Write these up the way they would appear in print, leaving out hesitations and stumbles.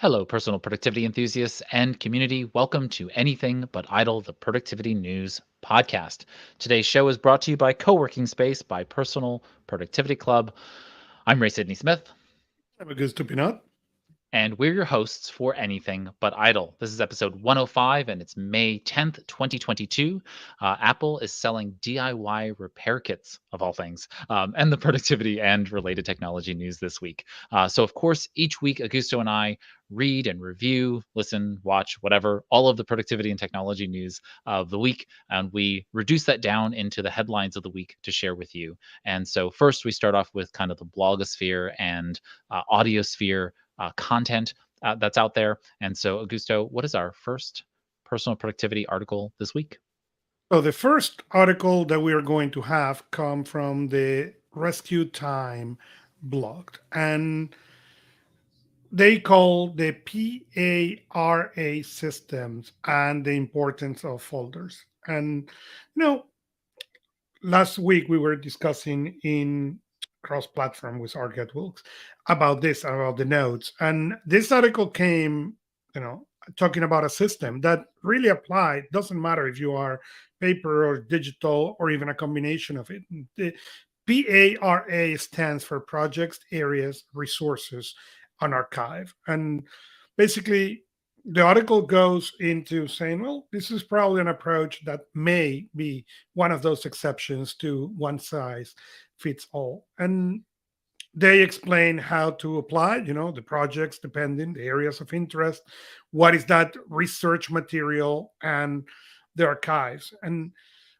Hello, personal productivity enthusiasts and community. Welcome to Anything But Idle, the Productivity News podcast. Today's show is brought to you by Co-working Space by Personal Productivity Club. I'm Ray Sidney-Smith, I'm Augusto Pinaud. and we're your hosts for Anything But Idle. This is episode 105, and it's May 10th, 2022. Apple is selling DIY repair kits, of all things, and the productivity and related technology news this week. So, of course, each week, Augusto and I read and review, listen, watch, whatever, all of the productivity and technology news of the week. And we reduce that down into the headlines of the week to share with you. And so, first, we start off with kind of the blogosphere and audiosphere content that's out there. And so, Augusto, what is our first personal productivity article this week? So the first article that we are going to have come from the Rescue Time blog, and they call the PARA systems and the importance of folders. And you know, last week we were discussing in cross-platform with our Wilkes about this, about the notes, and this article came, you know, talking about a system that really applied. Doesn't matter if you are paper or digital or even a combination of it. The PARA stands for Projects, Areas, Resources, and Archive, and basically the article goes into saying, well, this is probably an approach that may be one of those exceptions to one size fits all. And they explain how to apply, the projects depending, the areas of interest, what is that research material, and the archives. And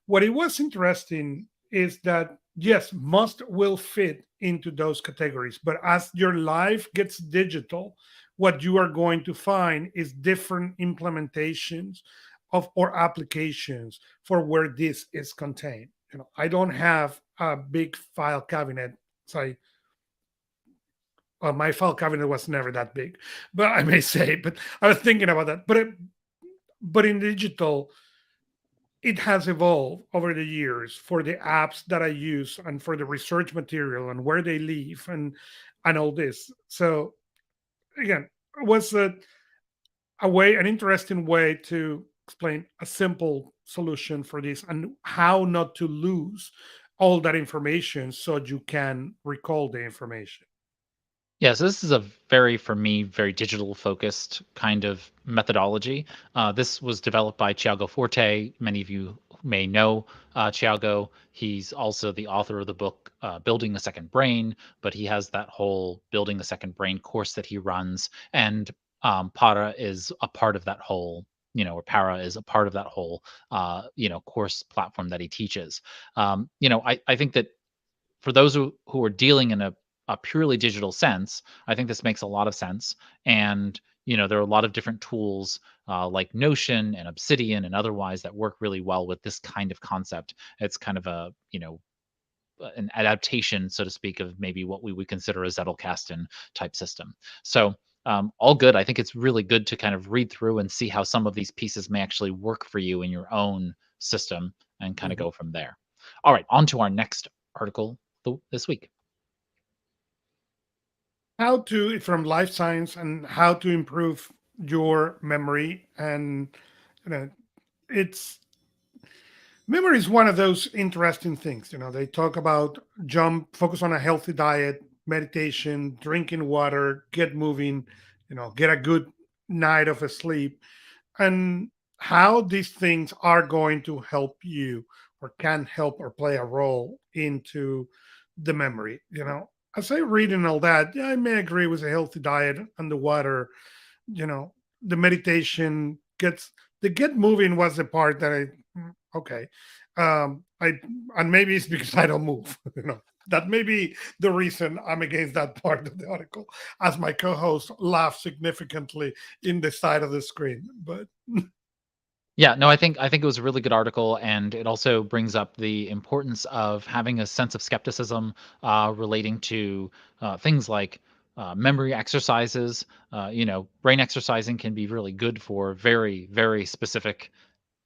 what it was interesting is that, yes, most will fit into those categories. But as your life gets digital, what you are going to find is different implementations of or applications for where this is contained. I don't have a big file cabinet. So well, my file cabinet was never that big, but I may say, but I was thinking about that. But in digital, it has evolved over the years for the apps that I use and for the research material and where they live and all this. So again, it was an interesting way to explain a simple solution for this and how not to lose all that information so you can recall the information. Yeah, so this is a for me, very digital focused kind of methodology. This was developed by Thiago Forte. Many of you may know Thiago. He's also the author of the book Building the Second Brain, but he has that whole Building the Second Brain course that he runs. And Para is a part of that whole, or Para is a part of that whole, course platform that he teaches. I think that for those who are dealing in a purely digital sense, I think this makes a lot of sense. And there are a lot of different tools like Notion and Obsidian and otherwise that work really well with this kind of concept. It's kind of a an adaptation, so to speak, of maybe what we would consider a Zettelkasten type system. So all good. I think it's really good to kind of read through and see how some of these pieces may actually work for you in your own system and kind of Mhm. go from there. All right, on to our next article this week. How to from life science and how to improve your memory, and you know it's memory is one of those interesting things. They talk about jump focus on a healthy diet, meditation, drinking water, get moving, get a good night of sleep, and how these things are going to help you or can help or play a role into the memory. As I read and all that, yeah, I may agree with a healthy diet and the water. The meditation gets the get moving was the part that okay. I and maybe it's because I don't move. That may be the reason I'm against that part of the article, as my co-host laughs significantly in the side of the screen. But Yeah, no, I think it was a really good article, and it also brings up the importance of having a sense of skepticism relating to things like memory exercises. Brain exercising can be really good for very, very specific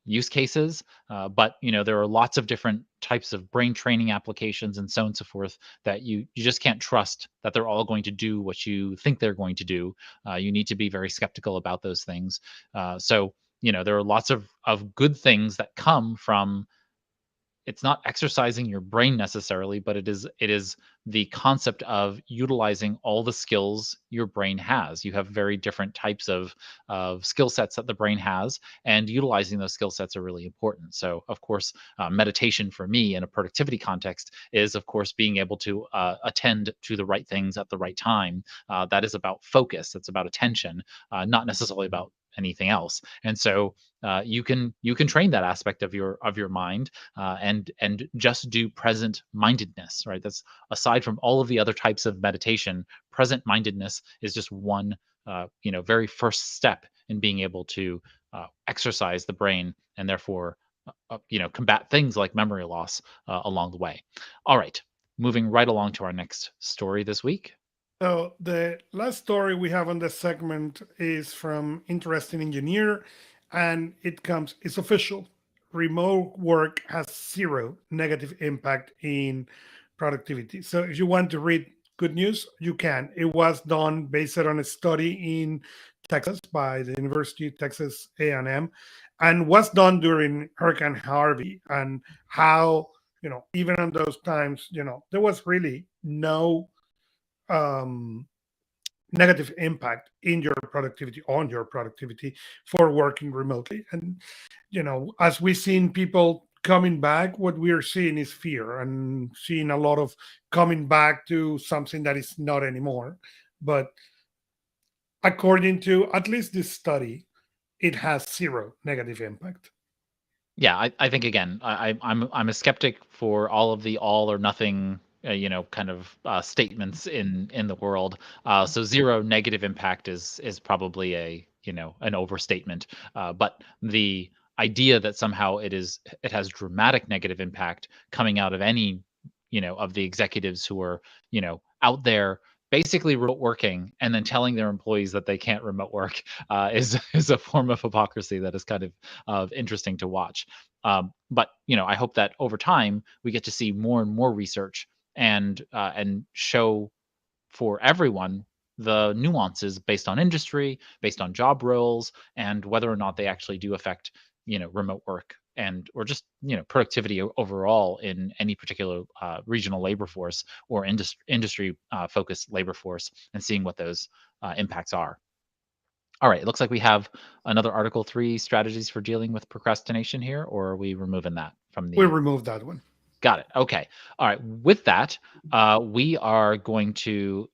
use cases, but there are lots of different types of brain training applications and so on and so forth that you just can't trust that they're all going to do what you think they're going to do. You need to be very skeptical about those things. So there are lots of good things that come from, it's not exercising your brain necessarily, but it is the concept of utilizing all the skills your brain has. You have very different types of skill sets that the brain has, and utilizing those skill sets are really important. So, of course, meditation for me in a productivity context is, of course, being able to attend to the right things at the right time. That is about focus. It's about attention, not necessarily about anything else. And so you can train that aspect of your mind, and just do present mindedness, right? That's aside from all of the other types of meditation. Present mindedness is just one very first step in being able to exercise the brain, and therefore combat things like memory loss along the way. All right, moving right along to our next story this week. So the last story we have on this segment is from Interesting Engineer, and it's official. Remote work has zero negative impact in productivity. So if you want to read good news, you can. It was done based on a study in Texas by the University of Texas A&M, and was done during Hurricane Harvey, and how, even in those times, there was really no um, negative impact in your productivity on your productivity for working remotely. And as we've seen people coming back, what we are seeing is fear, and seeing a lot of coming back to something that is not anymore. But according to at least this study, it has zero negative impact. Yeah, I think again, I'm a skeptic for all of the all or nothing, kind of statements in the world. So zero negative impact is probably an overstatement. But the idea that somehow it has dramatic negative impact coming out of any of the executives who are out there basically remote working and then telling their employees that they can't remote work is a form of hypocrisy that is kind of interesting to watch. But I hope that over time we get to see more and more research and show for everyone the nuances based on industry, based on job roles, and whether or not they actually do affect remote work and or just productivity overall in any particular regional labor force or industry focused labor force, and seeing what those impacts are. All right, it looks like we have another Article 3 strategies for dealing with procrastination here, or are we removing that from We the... remove that one. Got it. Okay. All right. With that, we are going to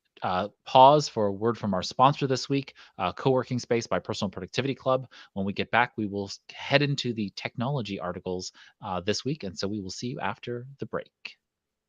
pause for a word from our sponsor this week, Co-working Space by Personal Productivity Club. When we get back, we will head into the technology articles this week, and so we will see you after the break.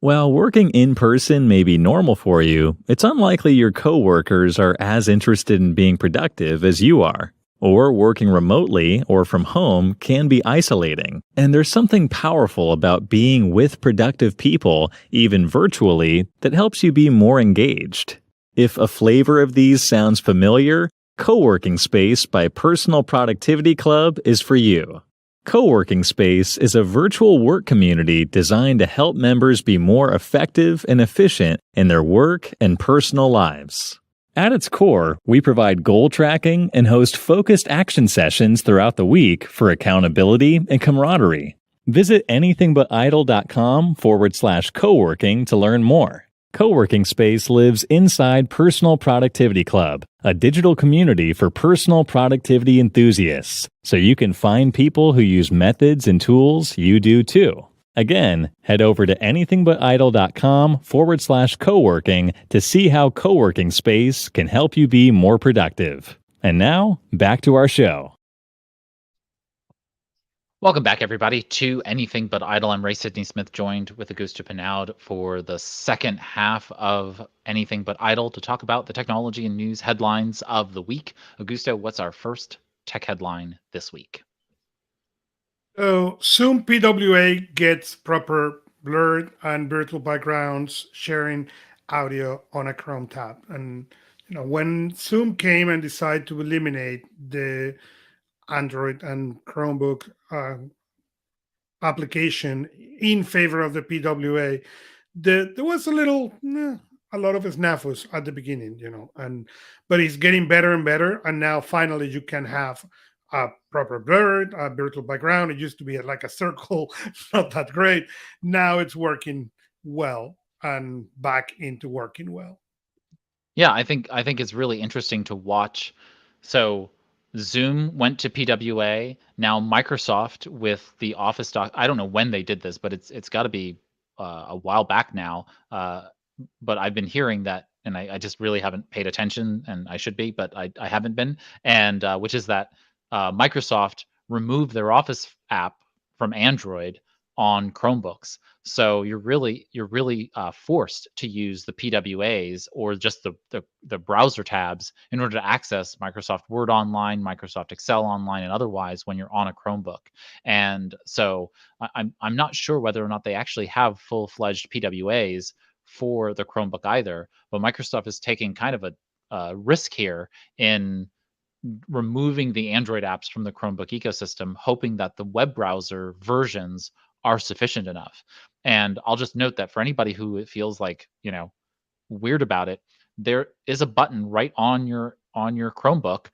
While working in person may be normal for you, it's unlikely your coworkers are as interested in being productive as you are. Or working remotely or from home can be isolating, and there's something powerful about being with productive people, even virtually, that helps you be more engaged. If a flavor of these sounds familiar, Co-working Space by Personal Productivity Club is for you. Co-working Space is a virtual work community designed to help members be more effective and efficient in their work and personal lives. At its core, we provide goal tracking and host focused action sessions throughout the week for accountability and camaraderie. Visit anythingbutidle.com/coworking to learn more. Co-working Space lives inside Personal Productivity Club, a digital community for personal productivity enthusiasts, so you can find people who use methods and tools you do too. Again, head over to anythingbutidle.com/coworking to see how Co-working Space can help you be more productive. And now, back to our show. Welcome back, everybody, to Anything But Idle. I'm Ray Sidney-Smith, joined with Augusto Pinaud for the second half of Anything But Idle to talk about the technology and news headlines of the week. Augusto, what's our first tech headline this week? So soon PWA gets proper blurred and virtual backgrounds sharing audio on a Chrome tab. And when Zoom came and decided to eliminate the Android and Chromebook application in favor of the PWA, there was a lot of snafus at the beginning, but it's getting better and better. And now finally you can have a proper blurred, a virtual background. It used to be like a circle, not that great. Now it's working well and back into working well. Yeah, I think it's really interesting to watch. So Zoom went to PWA. Now Microsoft with the Office doc. I don't know when they did this, but it's got to be a while back now. But I've been hearing that, and I just really haven't paid attention, and I should be, but I haven't been. And which is that Microsoft removed their Office app from Android on Chromebooks. So you're really forced to use the PWAs or just the browser tabs in order to access Microsoft Word Online, Microsoft Excel Online, and otherwise when you're on a Chromebook. And so I'm not sure whether or not they actually have full-fledged PWAs for the Chromebook either. But Microsoft is taking kind of a risk here in removing the Android apps from the Chromebook ecosystem, hoping that the web browser versions are sufficient enough. And I'll just note that for anybody who it feels like, weird about it, there is a button right on your Chromebook,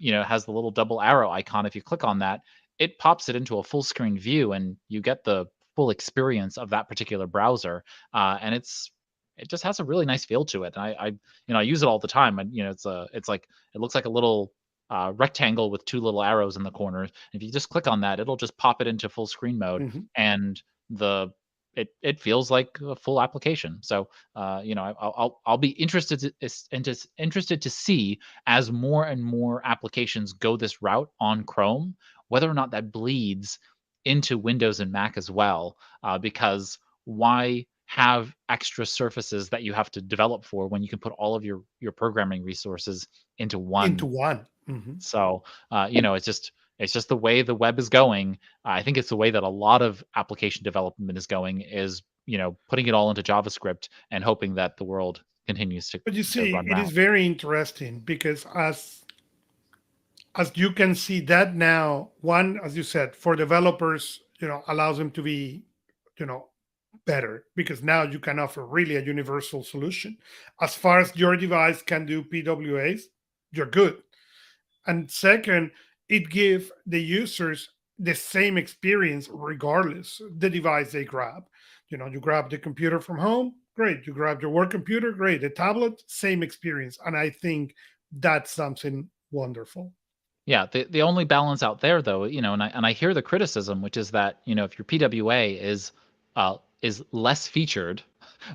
has the little double arrow icon. If you click on that, it pops it into a full screen view and you get the full experience of that particular browser. And it just has a really nice feel to it. And I use it all the time. And it's like it looks like a little rectangle with two little arrows in the corners. If you just click on that, it'll just pop it into full screen mode, Mhm. and it feels like a full application. So I'll be interested to see as more and more applications go this route on Chrome, whether or not that bleeds into Windows and Mac as well. Because why have extra surfaces that you have to develop for when you can put all of your programming resources into Into one? one. Mhm. So, it's just the way the web is going. I think it's the way that a lot of application development is going, is, putting it all into JavaScript and hoping that the world continues to But you to see, run it is round. very interesting because as you can see that now, one, as you said, for developers, allows them to be, you know, better because now you can offer really a universal solution. As far as your device can do PWAs, you're good. And second, it gives the users the same experience regardless the device they grab. You grab the computer from home, great. You grab your work computer, great. The tablet, same experience. And I think that's something wonderful. Yeah, the only balance out there though, and I hear the criticism, which is that, if your PWA is less featured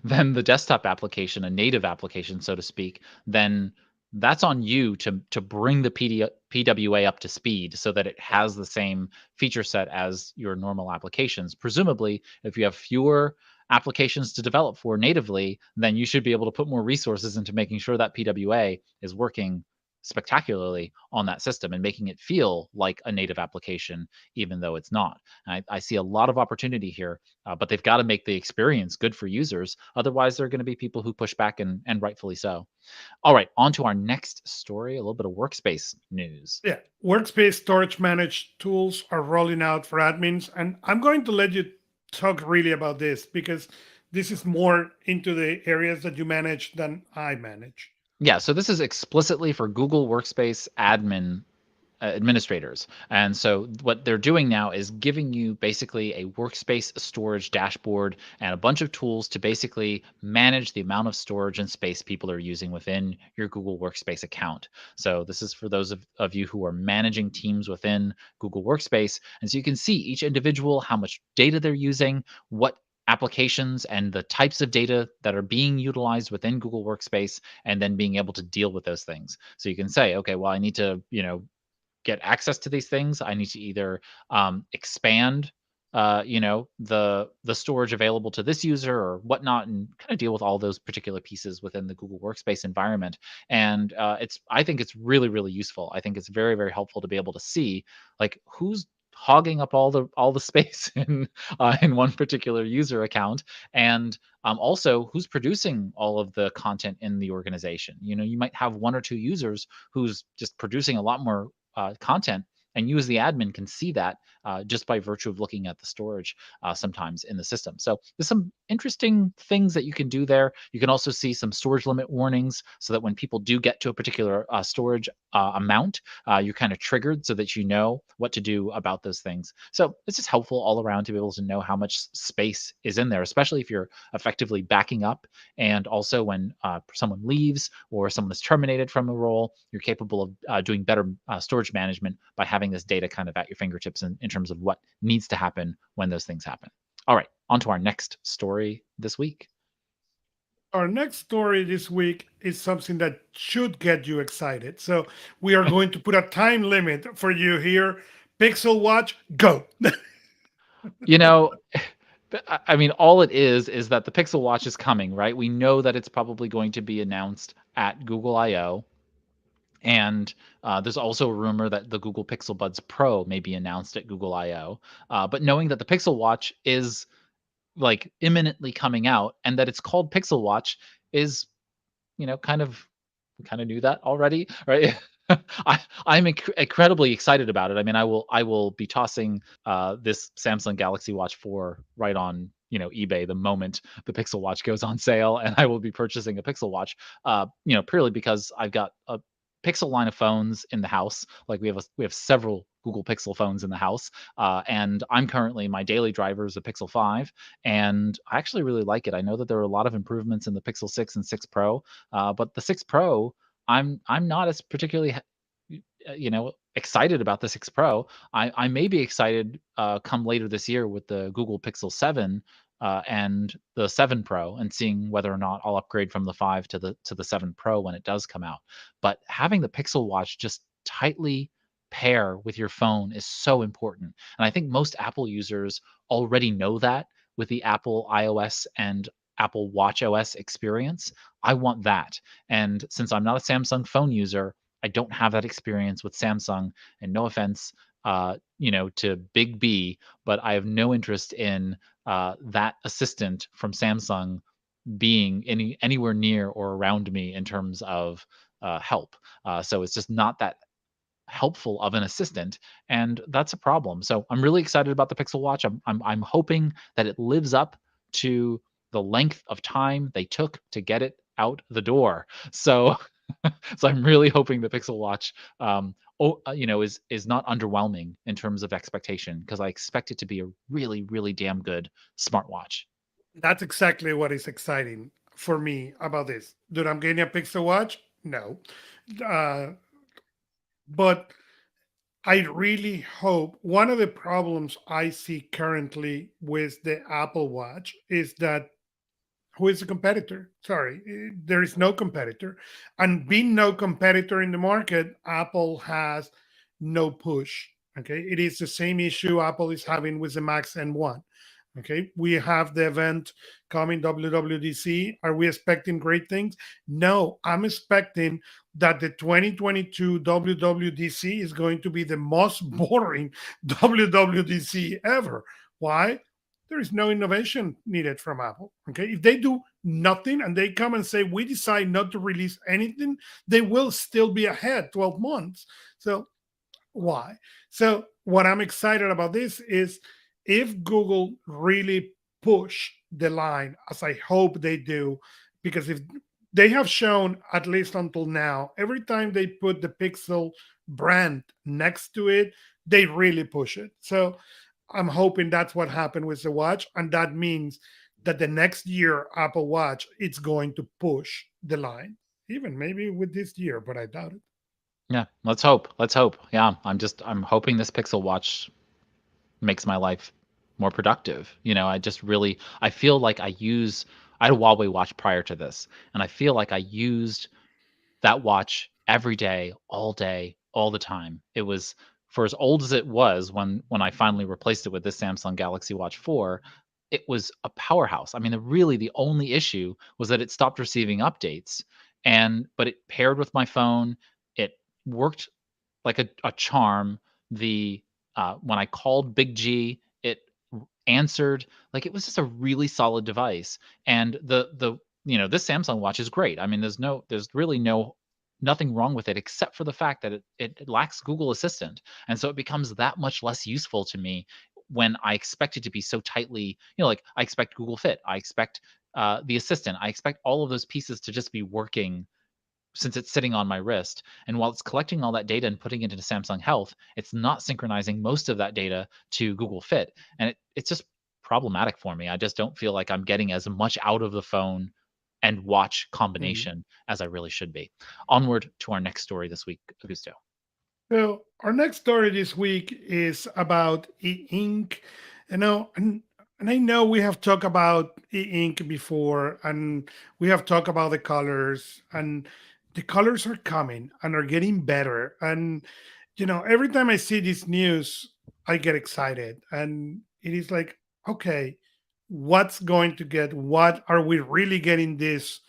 than the desktop application, a native application, so to speak, then that's on you to bring the PWA up to speed so that it has the same feature set as your normal applications. Presumably, if you have fewer applications to develop for natively, then you should be able to put more resources into making sure that PWA is working spectacularly on that system and making it feel like a native application, even though it's not. I see a lot of opportunity here, but they've got to make the experience good for users. Otherwise, there are going to be people who push back, and rightfully so. All right, on to our next story, a little bit of workspace news. Yeah, workspace storage managed tools are rolling out for admins. And I'm going to let you talk really about this because this is more into the areas that you manage than I manage. Yeah, so this is explicitly for Google Workspace administrators. And so what they're doing now is giving you basically a workspace storage dashboard and a bunch of tools to basically manage the amount of storage and space people are using within your Google Workspace account. So this is for those of you who are managing teams within Google Workspace. And so you can see each individual, how much data they're using, what applications and the types of data that are being utilized within Google Workspace, and then being able to deal with those things. So you can say, okay, well, I need to, get access to these things. I need to either expand, the storage available to this user or whatnot, and kind of deal with all those particular pieces within the Google Workspace environment. And I think it's really, really useful. I think it's very, very helpful to be able to see like who's hogging up all the space in one particular user account, and also who's producing all of the content in the organization. You might have one or two users who's just producing a lot more content, and you as the admin can see that just by virtue of looking at the storage sometimes in the system. So there's some interesting things that you can do there. You can also see some storage limit warnings so that when people do get to a particular storage amount, you're kind of triggered so that you know what to do about those things. So it's just helpful all around to be able to know how much space is in there, especially if you're effectively backing up. And also when someone leaves or someone is terminated from a role, you're capable of doing better storage management by having this data kind of at your fingertips in terms of what needs to happen when those things happen. All right, on to our next story this week. Our next story this week is something that should get you excited. So we are going to put a time limit for you here. Pixel Watch, go. You know, I mean, all it is that the Pixel Watch is coming, right? We know that it's probably going to be announced at Google I/O. And there's also a rumor that the Google Pixel Buds Pro may be announced at Google I/O. But knowing that the Pixel Watch is like imminently coming out and that it's called Pixel Watch is, kind of we kind of knew that already, right? I'm incredibly excited about it. I mean, I will be tossing this Samsung Galaxy Watch 4 right on eBay the moment the Pixel Watch goes on sale, and I will be purchasing a Pixel Watch. Purely because I've got a Pixel line of phones in the house. Like we have several Google Pixel phones in the house, and I'm currently my daily driver is a Pixel 5, and I actually really like it. I know that there are a lot of improvements in the Pixel 6 and 6 Pro, but the 6 Pro, I'm not as particularly excited about the 6 Pro. I may be excited come later this year with the Google Pixel 7 and the 7 Pro, and seeing whether or not I'll upgrade from the 5 to the 7 Pro when it does come out. But having the Pixel Watch just tightly pair with your phone is so important. And I think most Apple users already know that with the Apple iOS and Apple Watch OS experience. I want that. And since I'm not a Samsung phone user, I don't have that experience with Samsung. And no offense, to Big B, but I have no interest in that assistant from Samsung being anywhere near or around me in terms of help. So it's just not that helpful of an assistant, and that's a problem. So I'm really excited about the Pixel Watch. I'm hoping that it lives up to the length of time they took to get it out the door. So so I'm really hoping the Pixel Watch is not underwhelming in terms of expectation, because I expect it to be a really, really damn good smartwatch. That's exactly what is exciting for me about this. Dude, I'm getting a Pixel Watch? No. Uh, but I really hope one of the problems I see currently with the Apple Watch is that who is the competitor? Sorry, there is no competitor. And being no competitor in the market, Apple has no push. Okay. It is the same issue Apple is having with the Max N1. Okay. We have the event coming, WWDC. Are we expecting great things? No, I'm expecting that the 2022 WWDC is going to be the most boring WWDC ever. Why? There is no innovation needed from Apple. Okay. If they do nothing and they come and say, we decide not to release anything, they will still be ahead 12 months. So, why? So, what I'm excited about this is if Google really push the line, as I hope they do, because if they have shown, at least until now, every time they put the Pixel brand next to it, they really push it. So, I'm hoping that's what happened with the watch, and that means that the next year Apple Watch it's going to push the line, even maybe with this year, but I doubt it. Yeah, let's hope. Let's hope. Yeah, I'm hoping this Pixel Watch makes my life more productive. I feel like I had a Huawei watch prior to this, and I feel like I used that watch every day, all the time. It was, for as old as it was when I finally replaced it with this Samsung Galaxy Watch 4, it was a powerhouse. I mean, the only issue was that it stopped receiving updates, but it paired with my phone. It worked like a charm. The When I called Big G, it answered. Like, it was just a really solid device. And this Samsung watch is great. I mean, there's really no nothing wrong with it except for the fact that it lacks Google Assistant. And so it becomes that much less useful to me when I expect it to be so tightly, like I expect Google Fit, I expect the assistant, I expect all of those pieces to just be working since it's sitting on my wrist. And while it's collecting all that data and putting it into Samsung Health, it's not synchronizing most of that data to Google Fit. And it's just problematic for me. I just don't feel like I'm getting as much out of the phone and watch Mhm. combination as I really should be. Onward to our next story this week, Augusto. So our next story this week is about e-ink. And I know we have talked about e-ink before, and we have talked about the colors, and the colors are coming and are getting better. And every time I see this news, I get excited, and it is like, okay, what's going to get? What are we really getting these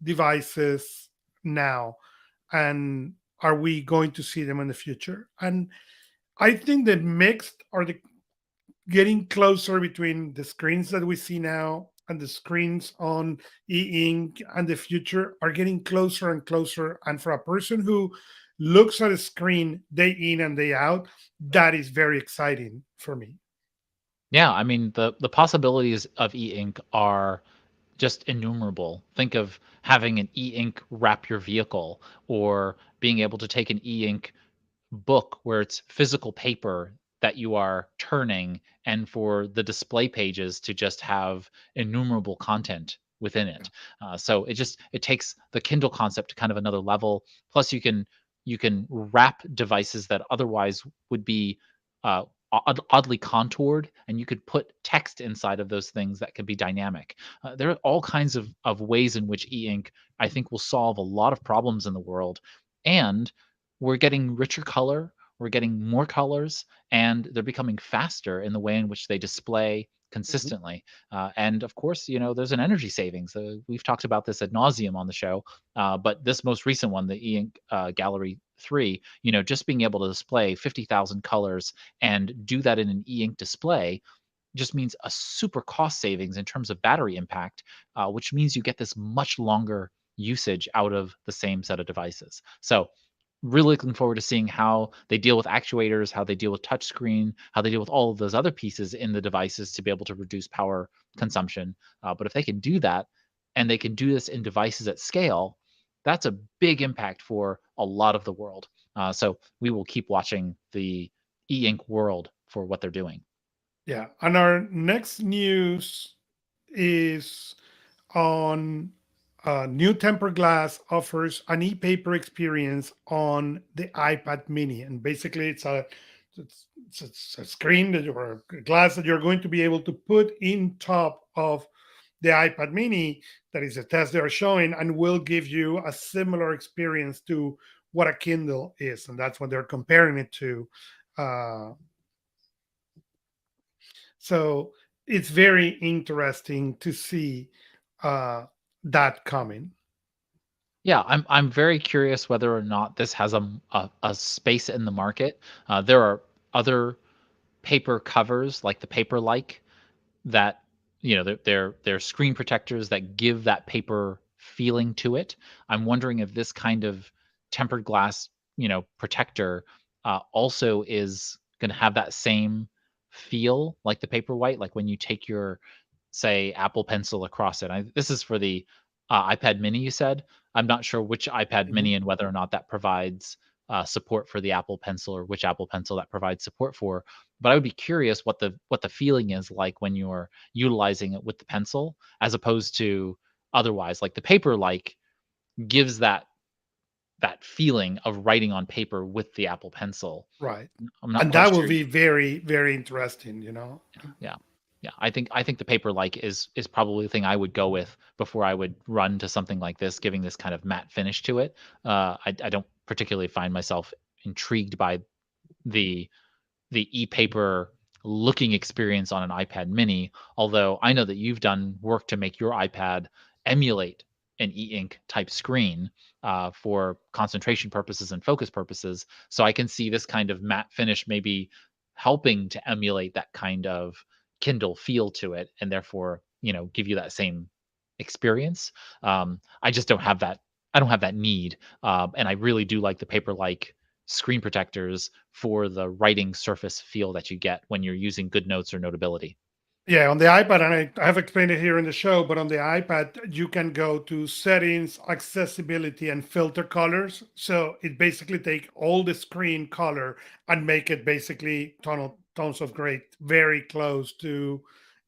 devices now? And are we going to see them in the future? And I think the mixed are the getting closer between the screens that we see now and the screens on e-ink and the future are getting closer and closer. And for a person who looks at a screen day in and day out, that is very exciting for me. Yeah, I mean the possibilities of e-ink are just innumerable. Think of having an e-ink wrap your vehicle, or being able to take an e-ink book where it's physical paper that you are turning, and for the display pages to just have innumerable content within Yeah. it. So it takes the Kindle concept to kind of another level. Plus, you can wrap devices that otherwise would be uh, oddly contoured, and you could put text inside of those things that could be dynamic. There are all kinds of ways in which e-ink, I think, will solve a lot of problems in the world. And we're getting richer color, we're getting more colors, and they're becoming faster in the way in which they display Mhm. consistently. And of course, there's an energy savings. We've talked about this ad nauseum on the show, but this most recent one, the E-Ink Gallery 3, just being able to display 50,000 colors and do that in an E-Ink display just means a super cost savings in terms of battery impact, which means you get this much longer usage out of the same set of devices. So really looking forward to seeing how they deal with actuators, how they deal with touchscreen, how they deal with all of those other pieces in the devices to be able to reduce power consumption. But if they can do that, and they can do this in devices at scale, that's a big impact for a lot of the world. So we will keep watching the e-ink world for what they're doing. Yeah. And our next news is on new tempered glass offers an e-paper experience on the iPad Mini, and basically it's a screen that or a glass that you're going to be able to put in top of the iPad Mini. That is a test they are showing, and will give you a similar experience to what a Kindle is, and that's what they're comparing it to. Uh, so it's very interesting to see uh, that coming. Yeah, I'm very curious whether or not this has a space in the market. There are other paper covers like the paper like that, they're screen protectors that give that paper feeling to it. I'm wondering if this kind of tempered glass, protector, also is going to have that same feel like the Paperwhite, like when you take your, say, Apple Pencil across it. This is for the iPad Mini, you said. I'm not sure which iPad Mhm. Mini and whether or not that provides support for the Apple Pencil, or which Apple Pencil that provides support for. But I would be curious what the feeling is like when you're utilizing it with the pencil, as opposed to otherwise. Like the paper, like, gives that feeling of writing on paper with the Apple Pencil. Right. I'm not And quite that will sure. be very, very interesting. Yeah. Yeah. I think the paper like is probably the thing I would go with before I would run to something like this, giving this kind of matte finish to it. I don't particularly find myself intrigued by the e-paper looking experience on an iPad mini, although I know that you've done work to make your iPad emulate an e-ink type screen for concentration purposes and focus purposes. So I can see this kind of matte finish maybe helping to emulate that kind of Kindle feel to it, and therefore, give you that same experience. I just don't have that. I don't have that need, and I really do like the paper-like screen protectors for the writing surface feel that you get when you're using GoodNotes or Notability. Yeah, on the iPad, and I have explained it here in the show, but on the iPad, you can go to settings, accessibility, and filter colors. So it basically take all the screen color and make it basically tones of gray, very close to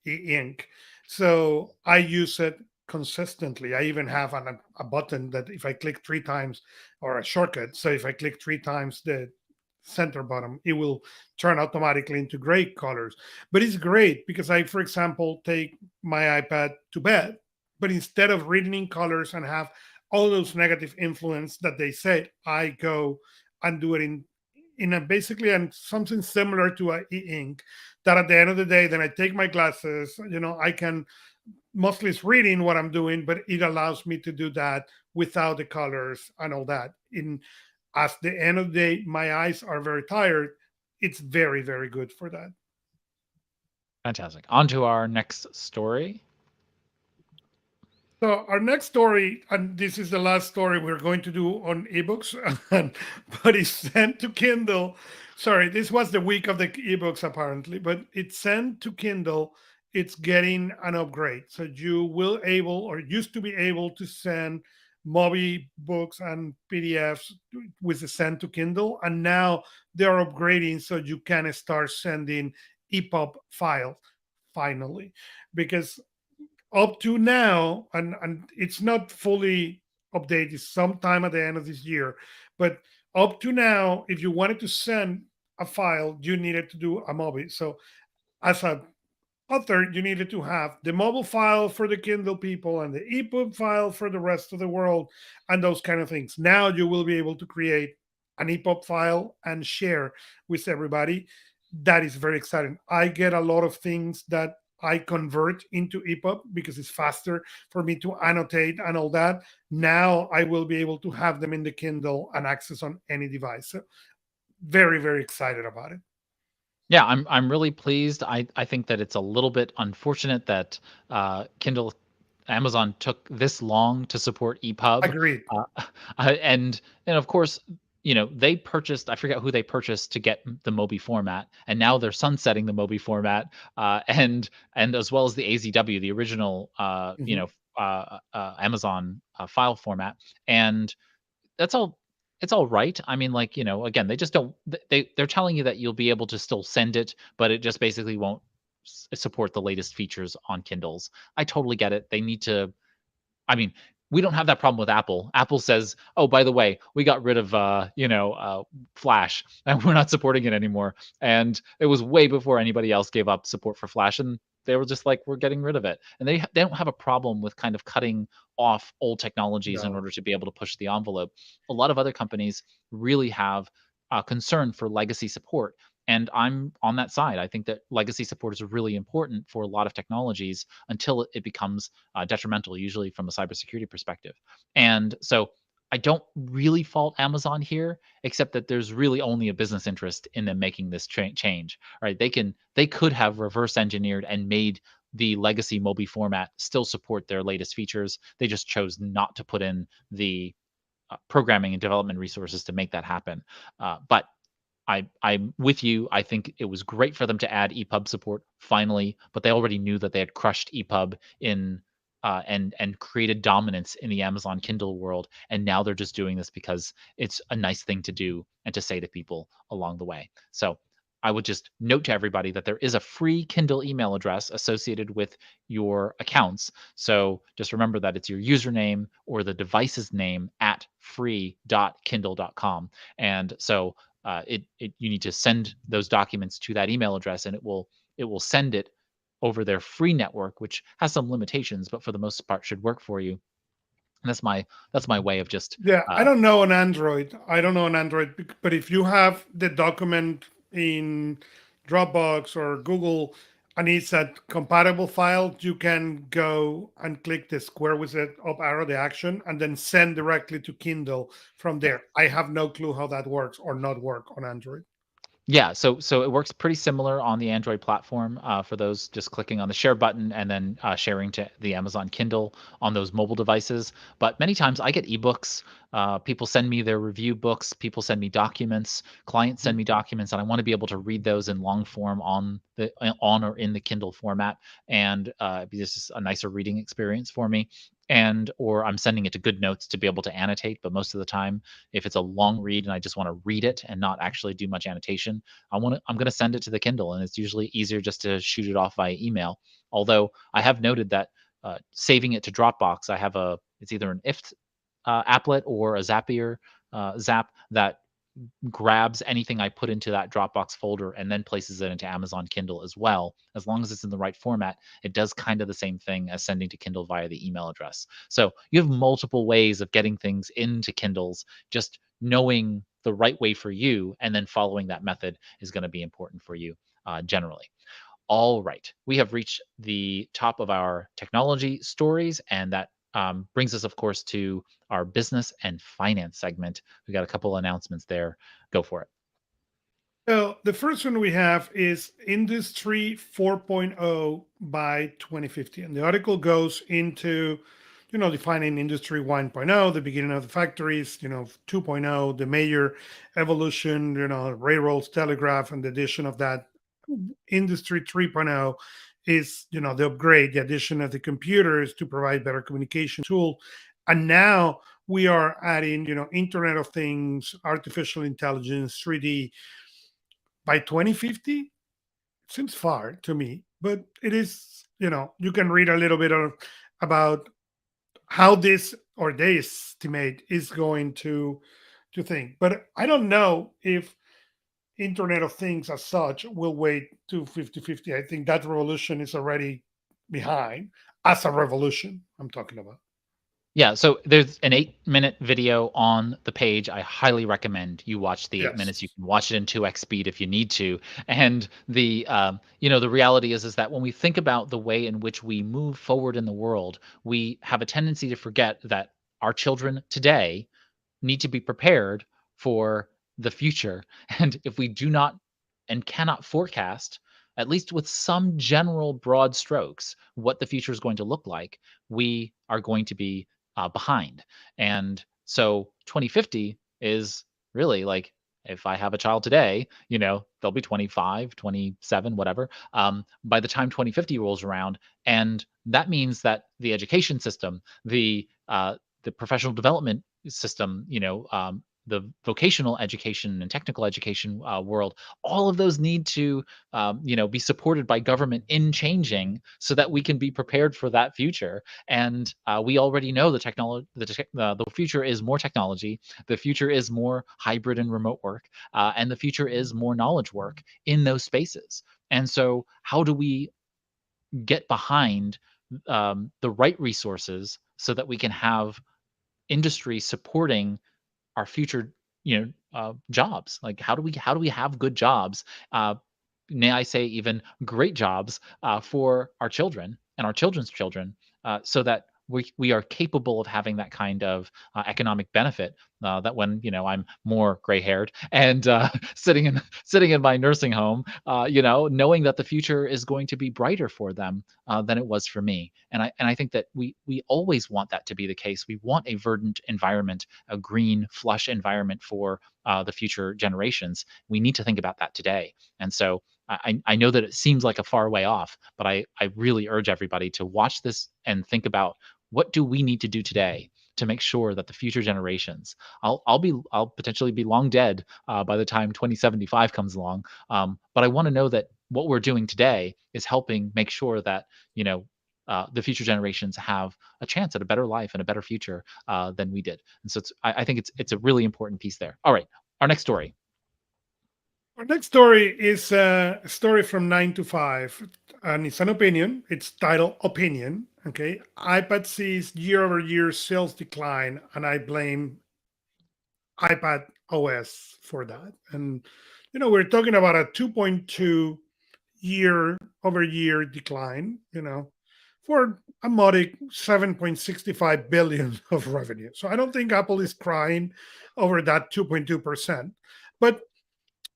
e-ink. So I use it consistently. I even have a button that if I click 3 times, or a shortcut. So if I click 3 times the center bottom, it will turn automatically into gray colors. But it's great because I, for example, take my iPad to bed, but instead of reading in colors and have all those negative influence that they said, I go and do it in a basically and something similar to a e-ink, that at the end of the day, then I take my glasses, I can mostly it's reading what I'm doing, but it allows me to do that without the colors and all that. In At the end of the day, my eyes are very tired. It's very, very good for that. Fantastic. On to our next story. So our next story, and this is the last story we're going to do on ebooks, but it's sent to Kindle. Sorry, this was the week of the ebooks apparently, but it's sent to Kindle. It's getting an upgrade, so you will able or used to be able to send Mobi books and PDFs with the send to Kindle, and now they're upgrading so you can start sending EPUB files finally, because up to now, and it's not fully updated, sometime at the end of this year, but up to now, if you wanted to send a file, you needed to do a Mobi. So as a author, you needed to have the mobile file for the Kindle people and the EPUB file for the rest of the world, and those kind of things. Now you will be able to create an EPUB file and share with everybody. That is very exciting. I get a lot of things that I convert into EPUB because it's faster for me to annotate and all that. Now I will be able to have them in the Kindle and access on any device. So very, very excited about it. Yeah, I'm really pleased. I think that it's a little bit unfortunate that Kindle Amazon took this long to support EPUB, Agreed. and of course, they purchased. I forget who they purchased to get the Mobi format, and now they're sunsetting the Mobi format, and as well as the AZW, the original, Mhm. Amazon file format, and that's all. It's all right. I mean, like, again, they just don't. They're telling you that you'll be able to still send it, but it just basically won't support the latest features on Kindles. I totally get it. They need to. I mean, we don't have that problem with Apple. Apple says, "Oh, by the way, we got rid of Flash, and we're not supporting it anymore." And it was way before anybody else gave up support for Flash, and they were just like, "We're getting rid of it." And they don't have a problem with kind of cutting off old technologies in No. order to be able to push the envelope. A lot of other companies really have concern for legacy support. And I'm on that side. I think that legacy support is really important for a lot of technologies until it becomes detrimental, usually from a cybersecurity perspective. And so I don't really fault Amazon here, except that there's really only a business interest in them making this change. Right? They could have reverse engineered and made the legacy Mobi format still support their latest features. They just chose not to put in the programming and development resources to make that happen. But I'm with you. I think it was great for them to add EPUB support finally, but they already knew that they had crushed EPUB in and created dominance in the Amazon Kindle world, and now they're just doing this because it's a nice thing to do and to say to people along the way. So I would just note to everybody that there is a free Kindle email address associated with your accounts. So just remember that it's your username or the device's name at free.kindle.com. And so you need to send those documents to that email address, and it will send it over their free network, which has some limitations, but for the most part should work for you. And that's my way of just Yeah, I uh, don't know on Android. I don't know on Android, but if you have the document in Dropbox or Google and it's a compatible file, you can go and click the square with the up arrow, the action, and then send directly to Kindle from yeah. there. I have no clue how that works or not work on Android. Yeah, so it works pretty similar on the Android platform for those just clicking on the share button and then sharing to the Amazon Kindle on those mobile devices. But many times I get ebooks. People send me their review books. People send me documents. Clients send me documents, and I want to be able to read those in long form on or in the Kindle format, and be just a nicer reading experience for me. And or I'm sending it to GoodNotes to be able to annotate. But most of the time, if it's a long read and I just want to read it and not actually do much annotation, I'm going to send it to the Kindle, and it's usually easier just to shoot it off via email. Although I have noted that saving it to Dropbox, I have it's either an IFT applet or a Zapier Zap that grabs anything I put into that Dropbox folder and then places it into Amazon Kindle as well. As long as it's in the right format, it does kind of the same thing as sending to Kindle via the email address. So you have multiple ways of getting things into Kindles. Just knowing the right way for you and then following that method is going to be important for you generally. All right, we have reached the top of our technology stories, and that brings us, of course, to our business and finance segment. We got a couple announcements there. Go for it. So the first one we have is Industry 4.0 by 2050. And the article goes into, defining Industry 1.0, the beginning of the factories, 2.0, the major evolution, railroads, telegraph, and the addition of that Industry 3.0 is, the upgrade, the addition of the computers to provide better communication tool. And now we are adding, Internet of Things, artificial intelligence, 3D by 2050. Seems far to me, but it is, you can read a little bit about how this or they estimate is going to think. But I don't know if Internet of Things as such will wait to 50-50. I think that revolution is already behind, as a revolution I'm talking about. Yeah, so there's an 8-minute video on the page. I highly recommend you watch the 8 minutes. You Yes. can watch it in 2x speed if you need to. And the reality is that when we think about the way in which we move forward in the world, we have a tendency to forget that our children today need to be prepared for the future. And if we do not and cannot forecast, at least with some general broad strokes, what the future is going to look like, we are going to be behind. And so 2050 is really like, if I have a child today, they'll be 25, 27, whatever, by the time 2050 rolls around. And that means that the education system, the professional development system, the vocational education and technical education world, all of those need to, be supported by government in changing so that we can be prepared for that future. And we already know the technology, the future is more technology, the future is more hybrid and remote work, and the future is more knowledge work in those spaces. And so, how do we get behind the right resources so that we can have industry supporting our future jobs? Like, how do we have good jobs, uh may I say even great jobs, for our children and our children's children, so that we are capable of having that kind of economic benefit, that when I'm more gray haired and sitting in my nursing home, knowing that the future is going to be brighter for them than it was for me. And I think that we always want that to be the case. We want a verdant environment, a green, flush environment for the future generations. We need to think about that today. And so I know that it seems like a far way off, but I really urge everybody to watch this and think about, what do we need to do today to make sure that the future generations, I'll potentially be long dead by the time 2075 comes along, but I want to know that what we're doing today is helping make sure that the future generations have a chance at a better life and a better future than we did. And so I think it's a really important piece there. All right, our next story. Our next story is a story from 9 to 5, and it's an opinion. It's titled Opinion. Okay. iPad sees year over year sales decline, and I blame iPad OS for that. And, we're talking about a 2.2 year over year decline, for a modic 7.65 billion of revenue. So I don't think Apple is crying over that 2.2%. But,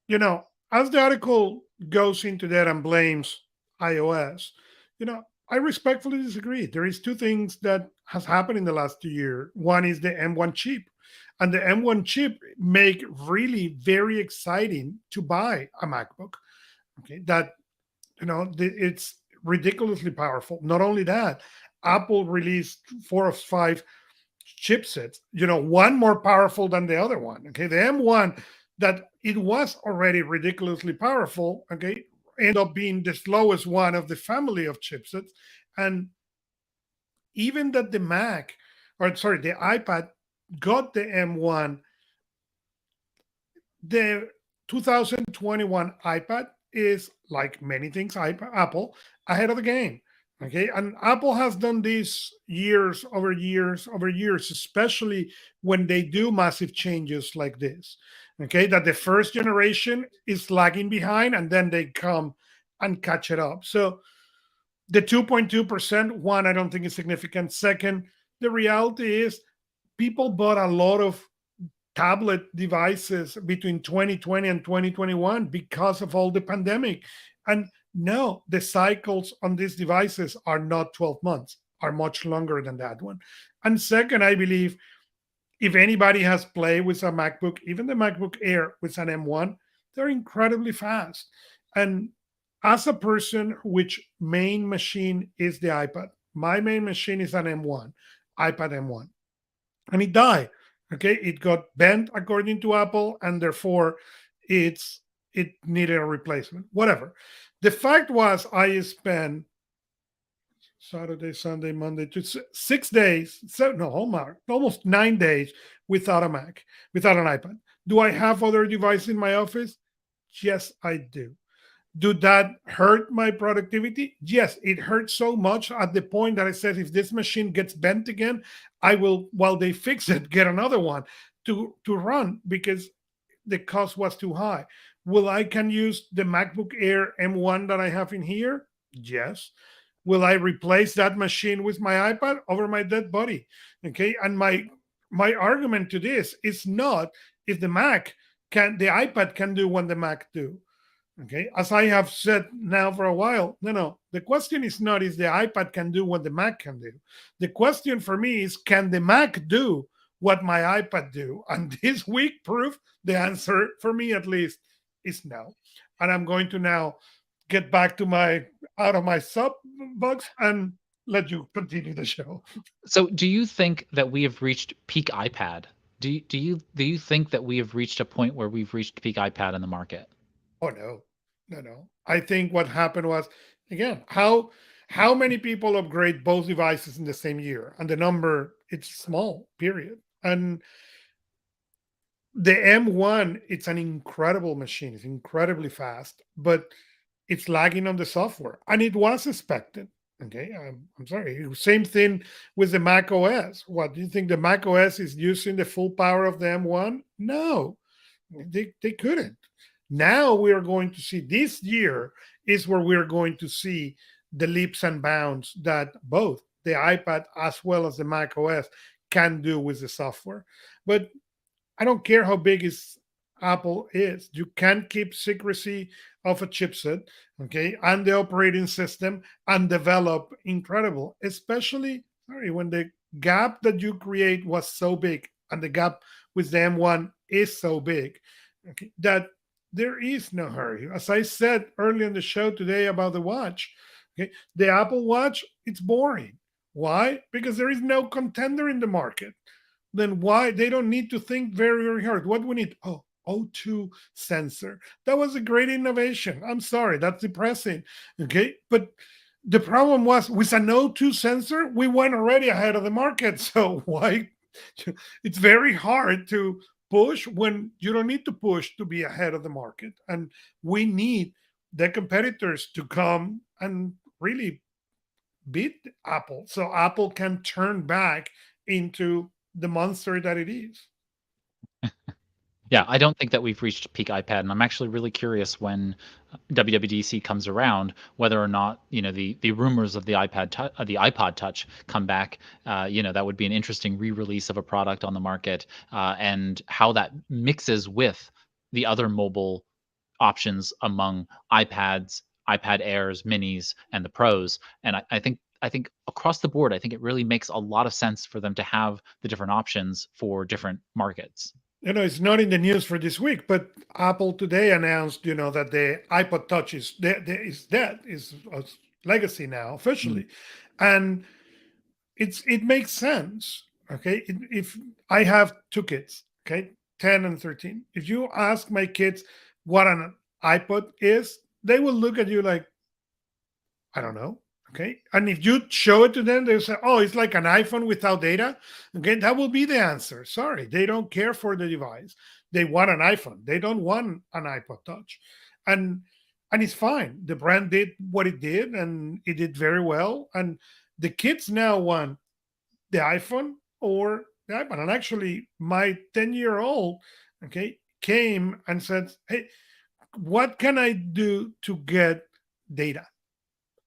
you know, as the article goes into that and blames iOS, you know, I respectfully disagree. There is two things that has happened in the last 2 years. One is the M1 chip, and the M1 chip make really very exciting to buy a MacBook. Okay, that it's ridiculously powerful. Not only that, Apple released 4 or 5 chipsets, one more powerful than the other one. Okay, the M1 that it was already ridiculously powerful, okay, end up being the slowest one of the family of chipsets. And even that the Mac, or sorry, the iPad got the M1, the 2021 iPad is like many things Apple ahead of the game. Okay, and Apple has done this years over years over years, especially when they do massive changes like this. Okay, that the first generation is lagging behind and then they come and catch it up. So the 2.2%, one, I don't think is significant. Second, the reality is people bought a lot of tablet devices between 2020 and 2021 because of all the pandemic. And no, the cycles on these devices are not 12 months, are much longer than that one. And second, I believe if anybody has played with a MacBook, even the MacBook Air with an M1, they're incredibly fast. And as a person which main machine is the iPad, my main machine is an M1, iPad M1, and it died. Okay, it got bent according to Apple, and therefore it needed a replacement. Whatever. The fact was, I spent Saturday, Sunday, Monday, 6 days. So no, almost 9 days without a Mac, without an iPad. Do I have other devices in my office? Yes, I do. Do that hurt my productivity? Yes, it hurts so much at the point that I said, if this machine gets bent again, I will, while they fix it, get another one to run because the cost was too high. Will I can use the MacBook Air M1 that I have in here? Yes. Will I replace that machine with my iPad over my dead body? Okay. And my argument to this is not if the iPad can do what the Mac do. Okay, as I have said now for a while, no. The question is not if the iPad can do what the Mac can do. The question for me is, can the Mac do what my iPad do? And this week proved the answer for me at least is no. And I'm going to now get back to my out of my soapbox and let you continue the show. So, do you think that we have reached peak iPad? Do you think that we have reached a point where we've reached peak iPad in the market? Oh no, no. I think what happened was, again, how many people upgrade both devices in the same year? And the number, it's small, period. And the M1, it's an incredible machine. It's incredibly fast, but it's lagging on the software. And it was expected. Okay, I'm sorry. Same thing with the Mac OS. What do you think the Mac OS is using the full power of the M1? No, they couldn't. Now we are going to see, this year is where we're going to see the leaps and bounds that both the iPad as well as the Mac OS can do with the software. But I don't care how big Apple is. You can't keep secrecy of a chipset, okay, and the operating system and develop incredible, especially when the gap that you create was so big and the gap with the M1 is so big, okay, that there is no hurry. As I said earlier in the show today about the watch, okay, the Apple Watch, it's boring. Why? Because there is no contender in the market. Then why? They don't need to think very, very hard. What we need? Oh, O2 sensor. That was a great innovation. I'm sorry, that's depressing. Okay, but the problem was with an O2 sensor, we went already ahead of the market. So why? It's very hard to push when you don't need to push to be ahead of the market. And we need the competitors to come and really beat Apple so Apple can turn back into the monster that it is. Yeah, I don't think that we've reached peak iPad, and I'm actually really curious when WWDC comes around, whether or not the rumors of the the iPod Touch come back. That would be an interesting re-release of a product on the market, and how that mixes with the other mobile options among iPads, iPad Airs, Minis, and the Pros. And I think across the board, I think it really makes a lot of sense for them to have the different options for different markets. It's not in the news for this week, but Apple today announced, that the iPod Touch is dead, is a legacy now Mm. officially, and it makes sense. Okay, if I have two kids, okay, 10 and 13, if you ask my kids what an iPod is, they will look at you like, I don't know. Okay. And if you show it to them, they'll say, oh, it's like an iPhone without data. Okay. That will be the answer. Sorry. They don't care for the device. They want an iPhone. They don't want an iPod Touch. And and it's fine. The brand did what it did and it did very well. And the kids now want the iPhone or the iPad. And actually, my 10-year-old, okay, came and said, hey, what can I do to get data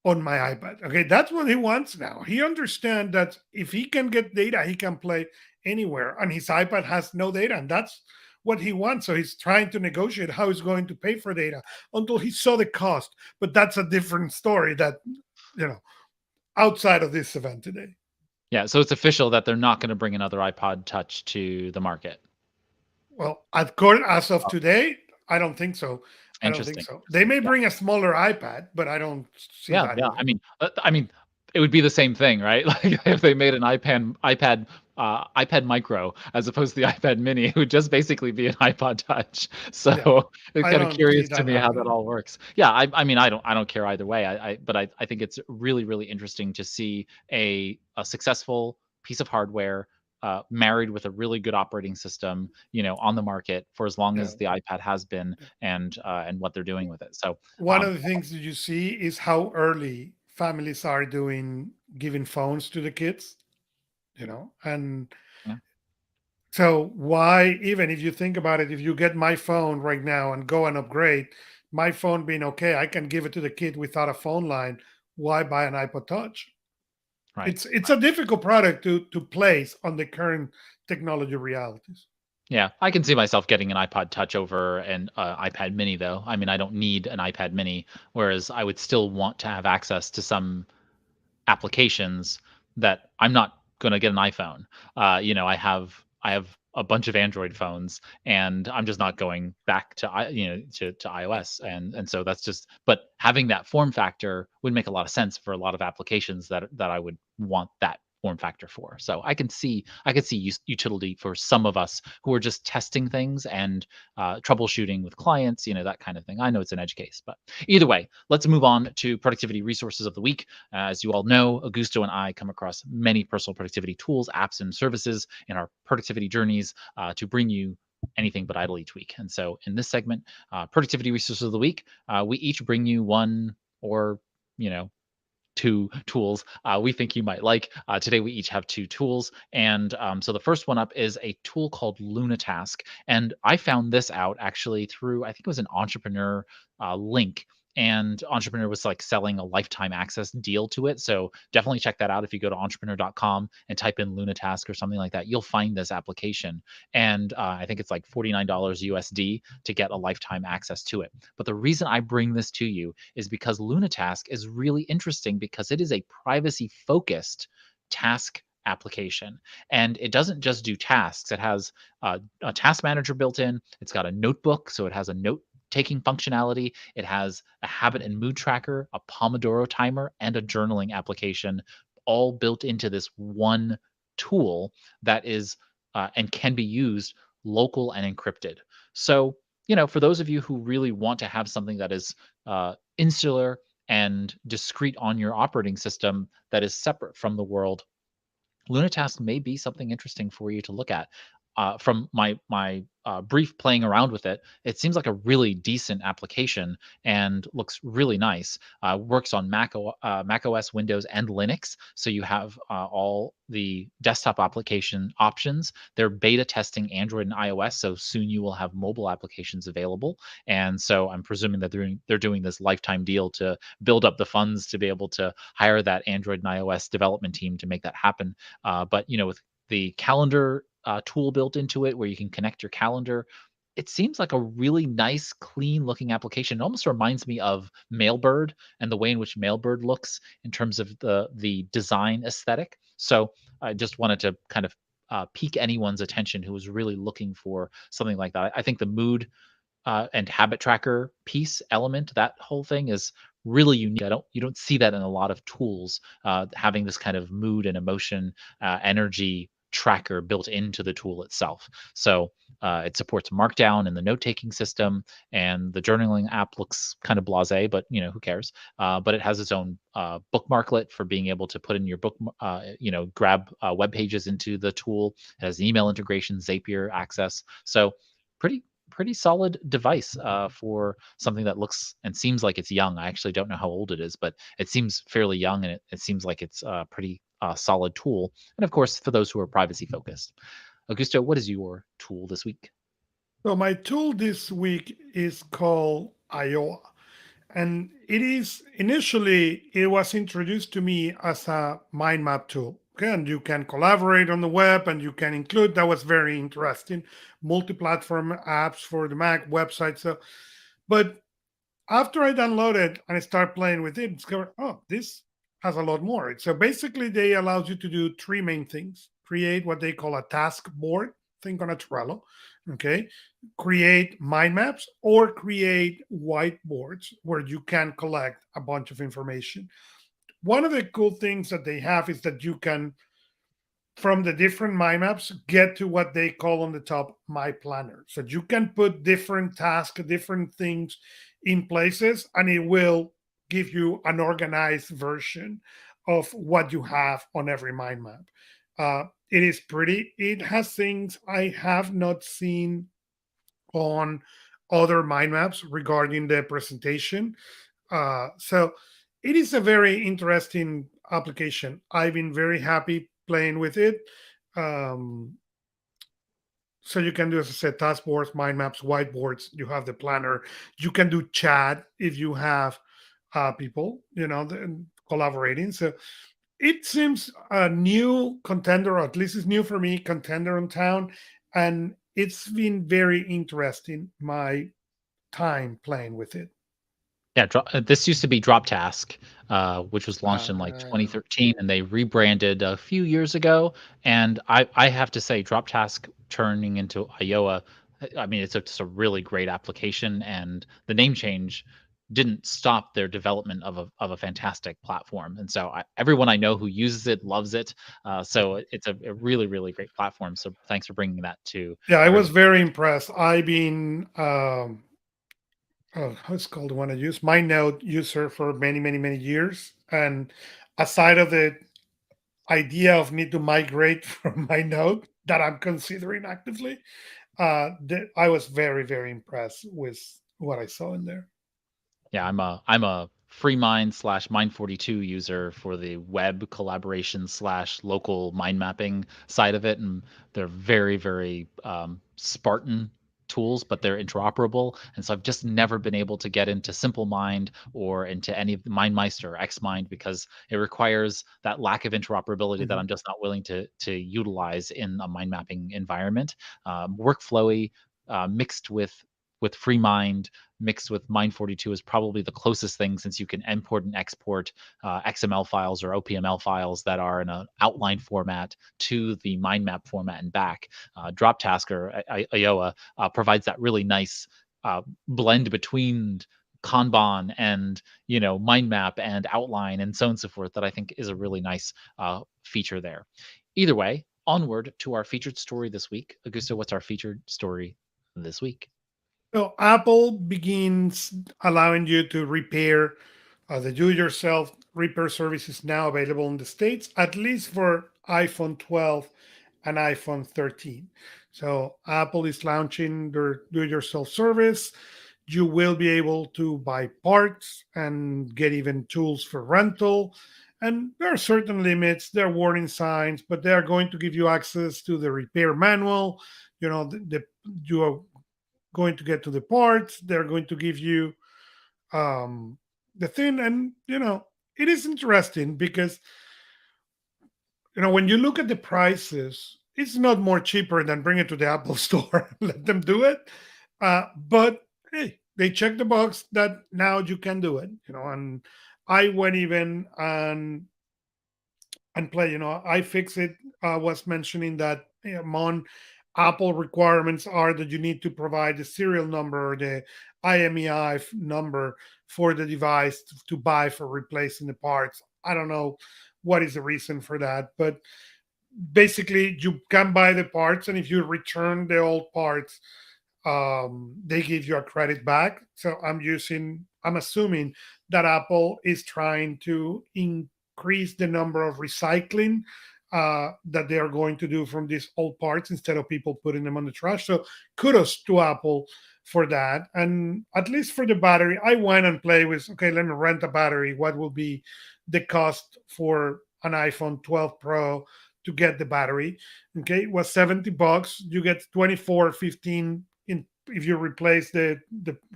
on my iPad? Okay, that's what he wants now. He understands that if he can get data, he can play anywhere, and his iPad has no data, and that's what he wants. So he's trying to negotiate how he's going to pay for data until he saw the cost. But that's a different story that you know outside of this event today. Yeah, so it's official that they're not going to bring another iPod Touch to the market. Well, as of today, I don't think so. I don't think Interesting. so. They may Yeah. bring a smaller iPad, but I don't see Yeah, that yeah. either. I mean, it would be the same thing, right? Like if they made an iPad Micro as opposed to the iPad Mini, it would just basically be an iPod Touch. Yeah, So it's I kind of don't see curious to that me how that happening. all works. Yeah, I mean, I don't care either way. But I think it's really, really interesting to see a successful piece of hardware married with a really good operating system, on the market for as long Yeah. as the iPad has been, and what they're doing with it. So One um, of the things that you see is how early families are doing giving phones to the kids, and yeah. so why, even if you think about it, if you get my phone right now and go and upgrade, my phone being okay, I can give it to the kid without a phone line. Why buy an iPod Touch? Right. It's a difficult product to place on the current technology realities. Yeah, I can see myself getting an iPod Touch over an iPad Mini, though. I mean, I don't need an iPad Mini, whereas I would still want to have access to some applications that I'm not gonna get an iPhone. I have a bunch of Android phones, and I'm just not going back to to iOS, and so that's just. But having that form factor would make a lot of sense for a lot of applications that I would want that form factor for. So I could see utility for some of us who are just testing things and troubleshooting with clients, that kind of thing. I know it's an edge case, but either way, let's move on to productivity resources of the week. As you all know, Augusto and I come across many personal productivity tools, apps, and services in our productivity journeys to bring you anything but idle each week. And so in this segment, productivity resources of the week, we each bring you one or, you know, two tools we think you might like. Today, we each have two tools. And so the first one up is a tool called Lunatask. And I found this out actually through, I think it was an entrepreneur link. And Entrepreneur was like selling a lifetime access deal to it. So definitely check that out. If you go to entrepreneur.com and type in Lunatask or something like that, you'll find this application. And I think it's like $49 USD to get a lifetime access to it. But the reason I bring this to you is because Lunatask is really interesting because it is a privacy focused task application. And it doesn't just do tasks, it has a task manager built in, it's got a notebook, so it has a note taking functionality, it has a habit and mood tracker, a Pomodoro timer, and a journaling application all built into this one tool that is and can be used local and encrypted. So for those of you who really want to have something that is insular and discrete on your operating system that is separate from the world, Lunatask may be something interesting for you to look at. From my brief playing around with it, it seems like a really decent application and looks really nice. Works on Mac OS, Windows, and Linux, so you have all the desktop application options. They're beta testing Android and iOS, so soon you will have mobile applications available. And so I'm presuming that they're doing this lifetime deal to build up the funds to be able to hire that Android and iOS development team to make that happen. But with the calendar tool built into it, where you can connect your calendar, it seems like a really nice, clean looking application. It almost reminds me of Mailbird and the way in which Mailbird looks in terms of the design aesthetic. So I just wanted to kind of pique anyone's attention who was really looking for something like that. I think the mood and habit tracker piece element, that whole thing is really unique. You don't see that in a lot of tools, having this kind of mood and emotion, energy tracker built into the tool itself. So it supports Markdown in the note-taking system, and the journaling app looks kind of blasé, but who cares? But it has its own bookmarklet for being able to put in your book, grab web pages into the tool. It has email integration, Zapier access. So pretty solid device for something that looks and seems like it's young. I actually don't know how old it is, but it seems fairly young, and it seems like it's a pretty solid tool. And of course, for those who are privacy focused. Augusto, what is your tool this week? So my tool this week is called Iowa. And it was introduced to me as a mind map tool. Okay, and you can collaborate on the web and you can include, that was very interesting, multi-platform apps for the Mac website. So, but after I downloaded and I start playing with it, discover, oh, this has a lot more. So basically, they allows you to do three main things: create what they call a task board, think on a Trello, okay, create mind maps, or create whiteboards where you can collect a bunch of information. One of the cool things that they have is that you can, from the different mind maps, get to what they call on the top my planner. So you can put different tasks, different things in places, and it will give you an organized version of what you have on every mind map. It is pretty. It has things I have not seen on other mind maps regarding the presentation. So it is a very interesting application. I've been very happy playing with it. Um, so you can do, as I said, task boards, mind maps, whiteboards. You have the planner. You can do chat if you have people, collaborating. So it seems a new contender, or at least it's new for me, contender in town, and it's been very interesting. My time playing with it. Yeah, this used to be Drop Task, which was launched in like Uh, 2013, and they rebranded a few years ago. And I have to say, Drop Task turning into Iowa, I mean, it's just a really great application, and the name change didn't stop their development of a fantastic platform. And so everyone I know who uses it loves it. So it's a really really great platform. So thanks for bringing that to yeah, I was everyone. very impressed. I've been how's it called, the one I use, my Node user for many, many, many years. And aside of the idea of need to migrate from my Node that I'm considering actively, I was very, very impressed with what I saw in there. Yeah, I'm a FreeMind slash Mind42 user for the web collaboration slash local mind mapping side of it, and they're very very Spartan tools, but they're interoperable. And so I've just never been able to get into Simple Mind or into any of the MindMeister or XMind because it requires that lack of interoperability that Mhm. I'm just not willing to utilize in a mind mapping environment. Workflowy mixed with FreeMind mixed with Mind42 is probably the closest thing since you can import and export XML files or OPML files that are in an outline format to the mind map format and back. Droptask or Iowa provides that really nice blend between Kanban and mind map and outline and so on and so forth that I think is a really nice feature there. Either way, onward to our featured story this week. Augusto, what's our featured story this week? So Apple begins allowing you to repair, the do-it-yourself repair service is now available in the States, at least for iPhone 12 and iPhone 13. So Apple is launching their do-it-yourself service. You will be able to buy parts and get even tools for rental. And there are certain limits, there are warning signs, but they are going to give you access to the repair manual. You are going to get to the parts. They're going to give you um, the thing, and it is interesting because when you look at the prices, it's not more cheaper than bring it to the Apple Store and let them do it. But hey, they checked the box that now you can do it, and I went even and play. I fix it. Was mentioning that among Apple requirements are that you need to provide the serial number or the IMEI number for the device to buy for replacing the parts. I don't know what is the reason for that, but basically you can buy the parts, and if you return the old parts, they give you a credit back. So I'm assuming that Apple is trying to increase the number of recycling that they are going to do from these old parts instead of people putting them on the trash. So kudos to Apple for that. And at least for the battery, I went and played with, okay, let me rent a battery. What will be the cost for an iPhone 12 Pro to get the battery? Okay, it was $70. You get 24.15 in if you replace the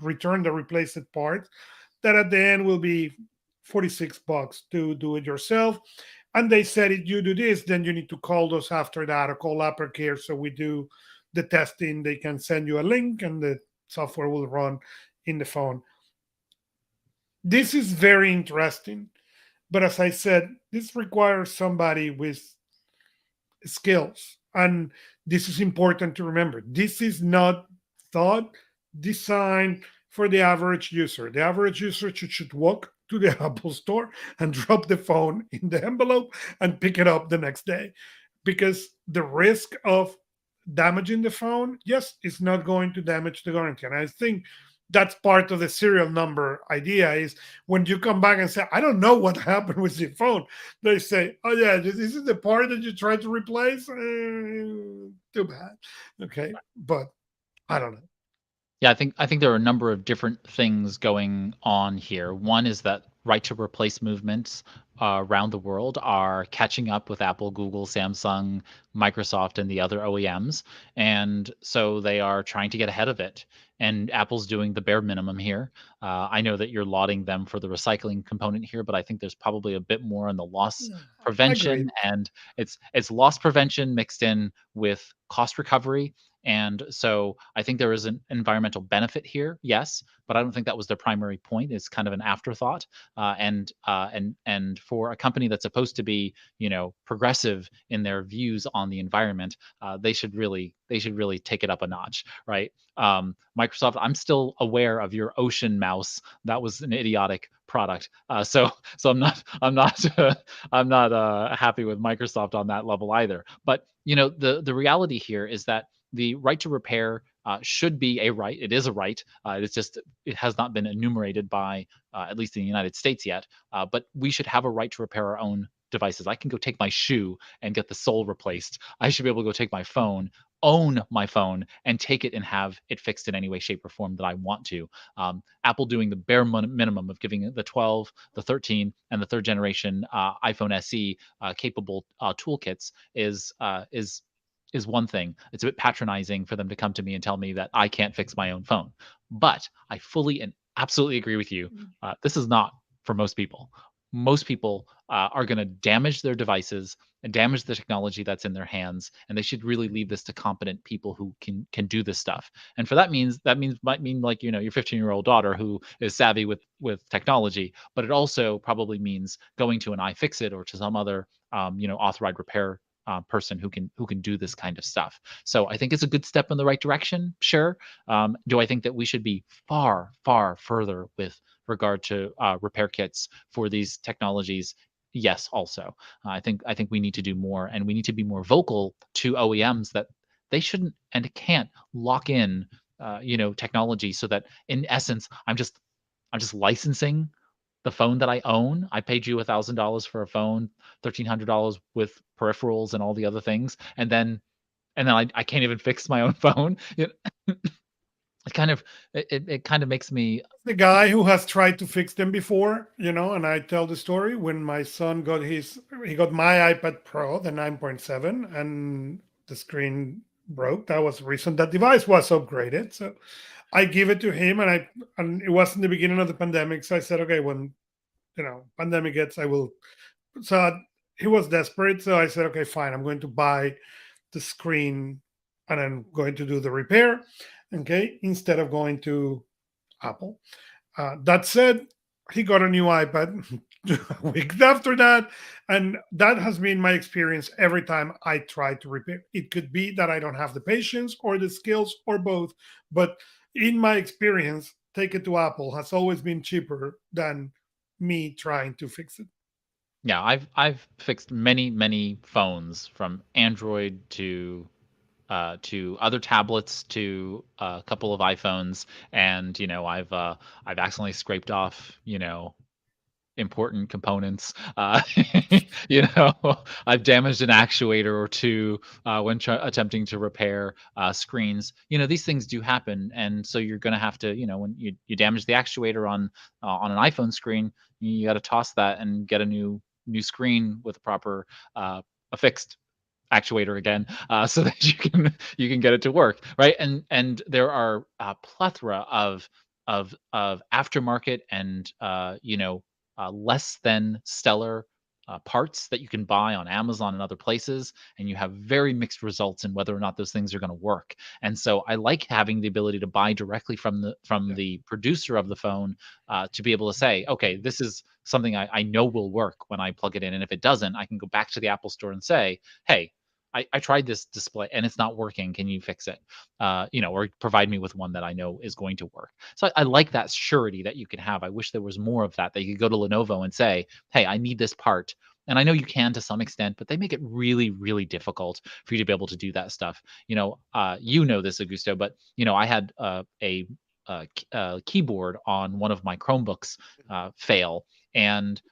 return the replaced part. That at the end will be $46 to do it yourself. And they said, if you do this, then you need to call us after that or call AppleCare. So we do the testing. They can send you a link, and the software will run in the phone. This is very interesting. But as I said, this requires somebody with skills. And this is important to remember. This is not thought, designed for the average user. The average user should walk to the Apple store and drop the phone in the envelope and pick it up the next day, because the risk of damaging the phone, yes, it's not going to damage the guarantee. And I think that's part of the serial number idea, is when you come back and say, I don't know what happened with your phone, they say, oh yeah, this is the part that you tried to replace. Too bad. Okay, but I don't know. Yeah, I think there are a number of different things going on here. One is that right to replace movements around the world are catching up with Apple, Google, Samsung, Microsoft, and the other OEMs, and so they are trying to get ahead of it. And Apple's doing the bare minimum here. I know that you're lauding them for the recycling component here, but I think there's probably a bit more on the loss Agreed. prevention, and it's loss prevention mixed in with cost recovery. And so I think there is an environmental benefit here, yes, but I don't think that was their primary point. It's kind of an afterthought. And for a company that's supposed to be, progressive in their views on the environment, they should really take it up a notch, right? Microsoft, I'm still aware of your Ocean mouse. That was an idiotic product. So I'm not I'm not happy with Microsoft on that level either. But the reality here is that the right to repair should be a right. It is a right. It's just it has not been enumerated by at least in the United States yet. But we should have a right to repair our own devices. I can go take my shoe and get the sole replaced. I should be able to go take my phone, own my phone, and take it and have it fixed in any way, shape, or form that I want to. Apple doing the bare minimum of giving the 12, the 13, and the third generation iPhone SE capable toolkits is one thing. It's a bit patronizing for them to come to me and tell me that I can't fix my own phone. But I fully and absolutely agree with you. This is not for most people. Most people are going to damage their devices and damage the technology that's in their hands, and they should really leave this to competent people who can do this stuff. And for that might mean like your 15-year-old daughter who is savvy with technology, but it also probably means going to an iFixit or to some other authorized repair person who can do this kind of stuff. So I think it's a good step in the right direction. Sure. Do I think that we should be far, far further with regard to repair kits for these technologies? Yes. Also, I think we need to do more, and we need to be more vocal to OEMs that they shouldn't and can't lock in, technology so that in essence I'm just licensing the phone that I own. I paid you $1,000 for a phone, $1,300 with peripherals and all the other things, and then I can't even fix my own phone. It kind of makes me. The guy who has tried to fix them before, and I tell the story when my son he got my iPad Pro, the 9.7, and the screen broke. That was the reason that device was upgraded. So I give it to him, and it was in the beginning of the pandemic. So I said, okay, when pandemic gets, I will. So he was desperate. So I said, okay, fine, I'm going to buy the screen and I'm going to do the repair. okay, instead of going to Apple. That said, he got a new iPad a week after that, and that has been my experience every time I try to repair. It could be that I don't have the patience or the skills or both, but in my experience, take it to Apple has always been cheaper than me trying to fix it. Yeah, I've fixed many phones from Android to other tablets to a couple of iPhones, and I've accidentally scraped off important components. You know, I've damaged an actuator or two when attempting to repair screens. These things do happen, and so you're going to have to, when you damage the actuator on an iPhone screen, you got to toss that and get a new screen with a proper a fixed actuator again, so that you can get it to work, right? And there are a plethora of aftermarket and less than stellar parts that you can buy on Amazon and other places, and you have very mixed results in whether or not those things are going to work. And so I like having the ability to buy directly from the from Yeah. the producer of the phone, to be able to say, okay, this is something I know will work when I plug it in, and if it doesn't, I can go back to the Apple store and say, hey, I tried this display and it's not working. Can you fix it? Or provide me with one that I know is going to work. So I like that surety that you can have. I wish there was more of that you could go to Lenovo and say, hey, I need this part. And I know you can to some extent, but they make it really, really difficult for you to be able to do that stuff. This, Augusto, but I had a keyboard on one of my Chromebooks fail, and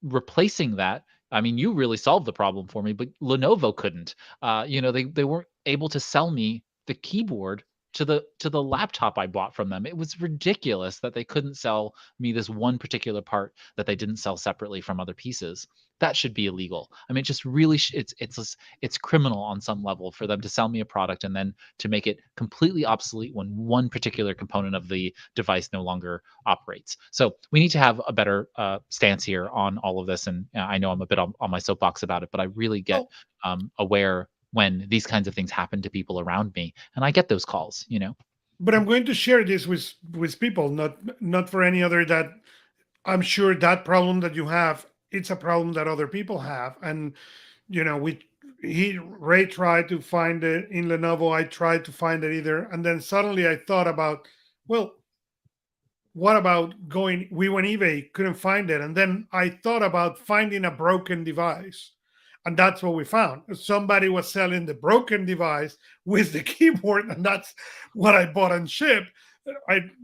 replacing that, I mean, you really solved the problem for me, but Lenovo couldn't. They weren't able to sell me the keyboard to the laptop I bought from them. It was ridiculous that they couldn't sell me this one particular part that they didn't sell separately from other pieces. That should be illegal. I mean, it just really it's criminal on some level for them to sell me a product and then to make it completely obsolete when one particular component of the device no longer operates. So we need to have a better stance here on all of this. And I know I'm a bit on my soapbox about it, but I really get Well, aware when these kinds of things happen to people around me, and I get those calls. but I'm going to share this with people, not for any other that I'm sure that problem that you have, it's a problem that other people have. And we Ray tried to find it in Lenovo. I tried to find it either. And then suddenly I thought about, well, what about going? We went eBay, couldn't find it. And then I thought about finding a broken device. And that's what we found. Somebody was selling the broken device with the keyboard, and that's what I bought and shipped.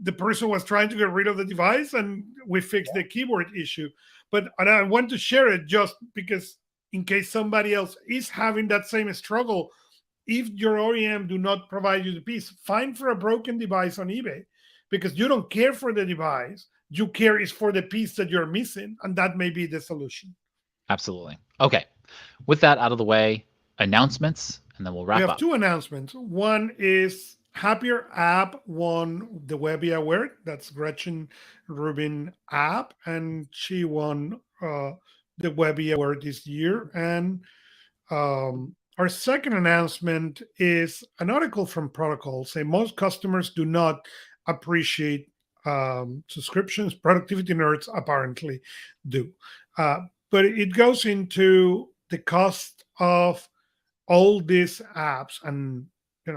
The person was trying to get rid of the device, and we fixed the keyboard issue. And I want to share it just because, in case somebody else is having that same struggle, if your OEM do not provide you the piece, find for a broken device on eBay, because you don't care for the device. You care is for the piece that you're missing, and that may be the solution. Absolutely. Okay. With that out of the way, announcements, and then we'll We wrap have up. two announcements. One is Happier App won the Webby Award. That's Gretchen Rubin app, and she won the Webby Award this year. And our second announcement is an article from Protocol saying most customers do not appreciate subscriptions. Productivity nerds apparently do. But it goes into the cost of all these apps, and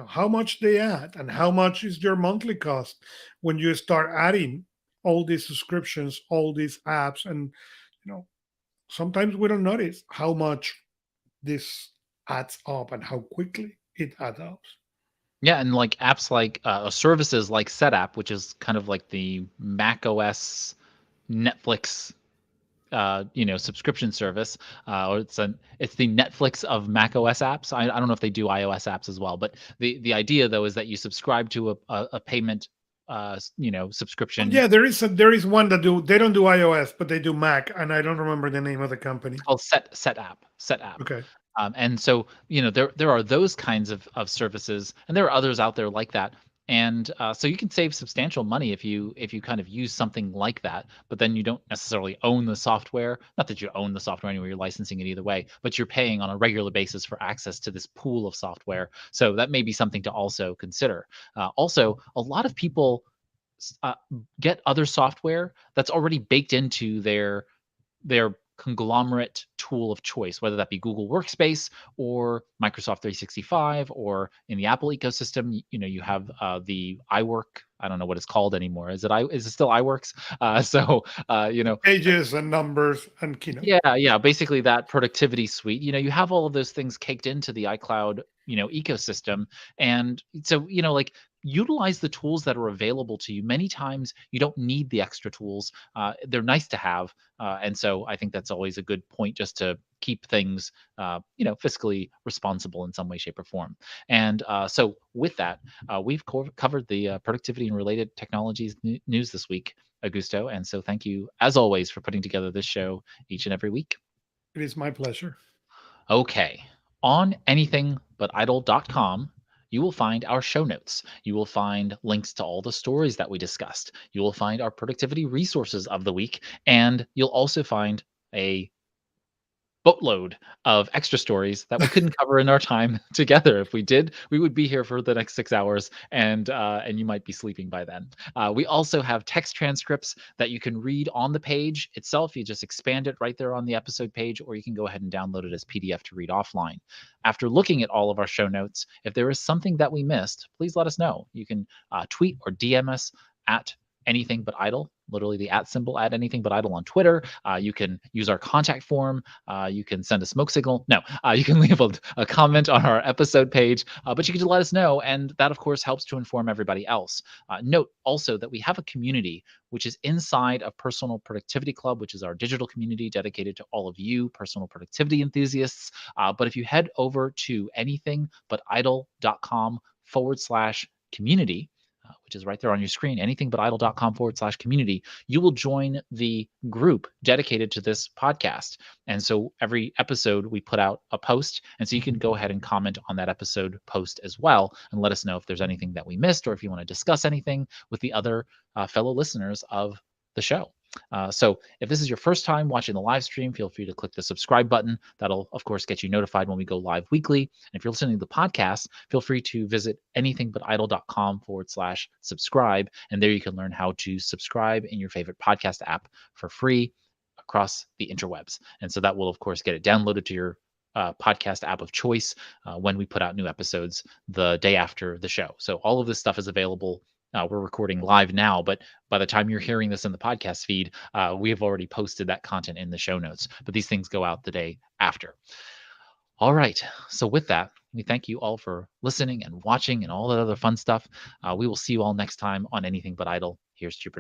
how much they add, and how much is your monthly cost when you start adding all these subscriptions, all these apps. And you know sometimes we don't notice how much this adds up and how quickly it adds up. Yeah, and like apps like services like SetApp, which is kind of like the Mac OS Netflix subscription service, or it's the Netflix of Mac OS apps. I don't know if they do iOS apps as well, but the idea though is that you subscribe to a payment subscription. Yeah, there is one that they don't do iOS, but they do Mac, and I don't remember the name of the company. It's called SetApp. Okay. And so there are those kinds of services, and there are others out there like that. And so you can save substantial money if you kind of use something like that, but then you don't necessarily own the software. Not that you own the software anyway, you're licensing it either way, but you're paying on a regular basis for access to this pool of software. So that may be something to also consider. Also, a lot of people uh, get other software that's already baked into their conglomerate tool of choice, whether that be Google Workspace or Microsoft 365, or in the Apple ecosystem, you have the iWork. I don't know what it's called anymore. Is it still iWorks? Pages and numbers and Keynote. Yeah. Basically, that productivity suite. You have all of those things caked into the iCloud, ecosystem, and so like utilize the tools that are available to you. Many times, you don't need the extra tools. They're nice to have, and so I think that's always a good point, just to keep things, fiscally responsible in some way, shape, or form. And so, with that, we've covered the productivity and related technologies news this week, Augusto. And so thank you, as always, for putting together this show each and every week. It is my pleasure. Okay. On anythingbutidle.com, you will find our show notes. You will find links to all the stories that we discussed. You will find our productivity resources of the week. And you'll also find a boatload of extra stories that we couldn't cover in our time together. If we did, we would be here for the next 6 hours, and you might be sleeping by then. We also have text transcripts that you can read on the page itself. You just expand it right there on the episode page, or you can go ahead and download it as PDF to read offline. After looking at all of our show notes, if there is something that we missed, please let us know. You can tweet or DM us at anything but idle, literally the at symbol at anything but idle on Twitter. You can use our contact form. You can send a smoke signal. No, you can leave a comment on our episode page, but you can just let us know. And that, of course, helps to inform everybody else. Note also that we have a community which is inside of Personal Productivity Club, which is our digital community dedicated to all of you personal productivity enthusiasts. But if you head over to anythingbutidle.com/community, which is right there on your screen, anythingbutidle.com/community, you will join the group dedicated to this podcast. And so every episode we put out a post. And so you can go ahead and comment on that episode post as well, and let us know if there's anything that we missed, or if you want to discuss anything with the other fellow listeners of the show. So if this is your first time watching the live stream, feel free to click the subscribe button. That'll, of course, get you notified when we go live weekly. And if you're listening to the podcast, feel free to visit anythingbutidle.com/subscribe. And there you can learn how to subscribe in your favorite podcast app for free across the interwebs. And so that will, of course, get it downloaded to your podcast app of choice when we put out new episodes the day after the show. So all of this stuff is available. We're recording live now, but by the time you're hearing this in the podcast feed, we have already posted that content in the show notes. But these things go out the day after. All right. So with that, we thank you all for listening and watching and all that other fun stuff. We will see you all next time on Anything But Idle. Here's to your production.